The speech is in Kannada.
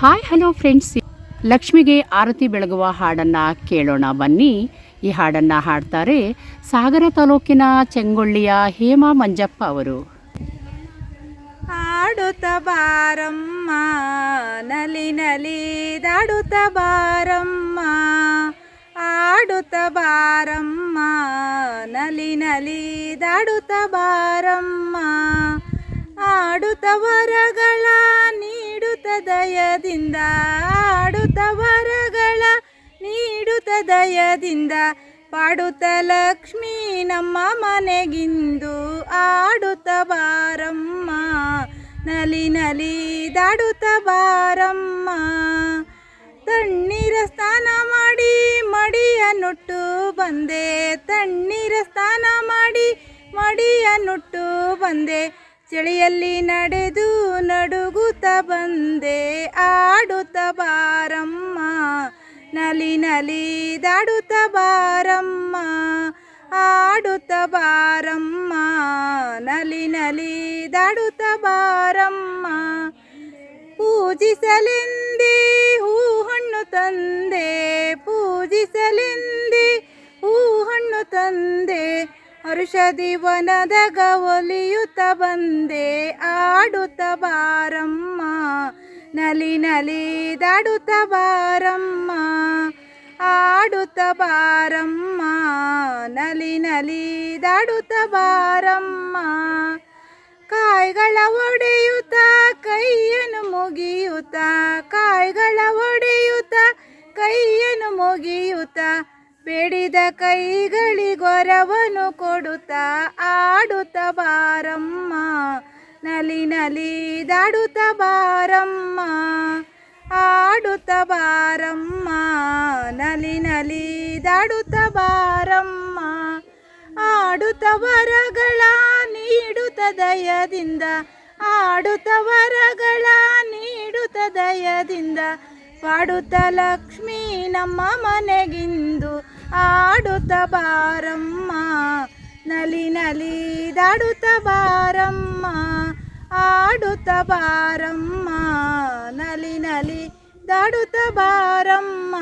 ಹಾಯ್ ಹಲೋ ಫ್ರೆಂಡ್ಸ್, ಲಕ್ಷ್ಮಿಗೆ ಆರತಿ ಬೆಳಗುವ ಹಾಡನ್ನು ಕೇಳೋಣ ಬನ್ನಿ. ಈ ಹಾಡನ್ನು ಹಾಡ್ತಾರೆ ಸಾಗರ ತಾಲೂಕಿನ ಚೆಂಗೊಳ್ಳಿಯ ಹೇಮಾ ಮಂಜಪ್ಪ ಅವರು. ಆಡುತ್ತ ಬಾರಮ್ಮ ನಲಿ ನಲಿ ದಾಡುತ್ತ ಬಾರಮ್ಮ, ಆಡುತ್ತ ಬಾರಮ್ಮ ನಲಿ ನಲಿ ದಾಡುತ್ತ ಬಾರಮ್ಮ, ಆಡುತ್ತ ವರಗಳ ನೀಡುತ್ತ ದಯದಿಂದ, ಆಡುತ್ತ ವರಗಳ ನೀಡುತ್ತ ದಯದಿಂದ, ಪಾಡುತ್ತ ಲಕ್ಷ್ಮೀ ನಮ್ಮ ಮನೆಗಿಂದು, ಆಡುತ್ತ ಬಾರಮ್ಮ ನಲಿ ನಲಿ ದಾಡುತ್ತ ಬಾರಮ್ಮ. ತಣ್ಣೀರ ಸ್ನಾನ ಮಾಡಿ ಮಡಿಯ ನುಟ್ಟು ಬಂದೆ, ತಣ್ಣೀರ ಸ್ನಾನ ಮಾಡಿ ಮಡಿಯ ನುಟ್ಟು ಬಂದೆ, ಚಳಿಯಲ್ಲಿ ನಡೆದು ನಡುಗುತ್ತ ಬಂದೆ, ಆಡುತ್ತ ಬಾರಮ್ಮ ನಲಿ ನಲಿ ದಾಡುತ್ತ ಬಾರಮ್ಮ, ಆಡುತ್ತ ಬಾರಮ್ಮ ನಲಿ ನಲಿ ದಾಡುತ್ತ ಬಾರಮ್ಮ. ಪೂಜಿಸಲೆಂದೇ ಹೂ ಹಣ್ಣು ತಂದೆ, ಪೂಜಿಸಲೆಂದೇ ಹೂ ಹಣ್ಣು ತಂದೆ, ಔಷಧಿ ವನದಾಗ ಒಲಿಯುತ್ತ ಬಂದೆ, ಆಡುತ್ತ ಬಾರಮ್ಮ ನಲಿ ನಲಿ ದಾಡುತ್ತ ಬಾರಮ್ಮ, ಆಡುತ್ತ ಬಾರಮ್ಮ ನಲಿ ನಲಿ ದಾಡುತ್ತ ಬಾರಮ್ಮ. ಕಾಯಿಗಳ ಒಡೆಯುತ್ತ ಕೈಯನ್ನು ಮುಗಿಯುತ್ತ, ಕಾಯಿಗಳ ಒಡೆಯುತ್ತ ಕೈಯನ್ನು ಮುಗಿಯುತ್ತ, ಬೇಡಿದ ಕೈಗಳಿಗೊರವನು ಕೊಡುತ್ತ, ಆಡುತ್ತ ಬಾರಮ್ಮ ನಲಿ ನಲಿ ದಾಡುತ್ತ ಬಾರಮ್ಮ, ಆಡುತ್ತ ಬಾರಮ್ಮ ನಲಿ ನಲಿ ದಾಡುತ್ತ ಬಾರಮ್ಮ, ಆಡುತ್ತ ವರಗಳ ನೀಡುತ್ತ ದಯದಿಂದ, ಆಡುತ್ತ ವರಗಳ ನೀಡುತ್ತ ದಯದಿಂದ, ಪಾಡುತ್ತ ಲಕ್ಷ್ಮೀ ನಮ್ಮ ಮನೆಗಿಂದು, ಆಡುತ್ತ ಬಾರಮ್ಮ ನಲಿ ನಲಿ ದಾಡುತ್ತ ಬಾರಮ್ಮ, ಆಡುತ್ತ ಬಾರಮ್ಮ ನಲಿ ನಲಿ ದಾಡುತ್ತ ಬಾರಮ್ಮ.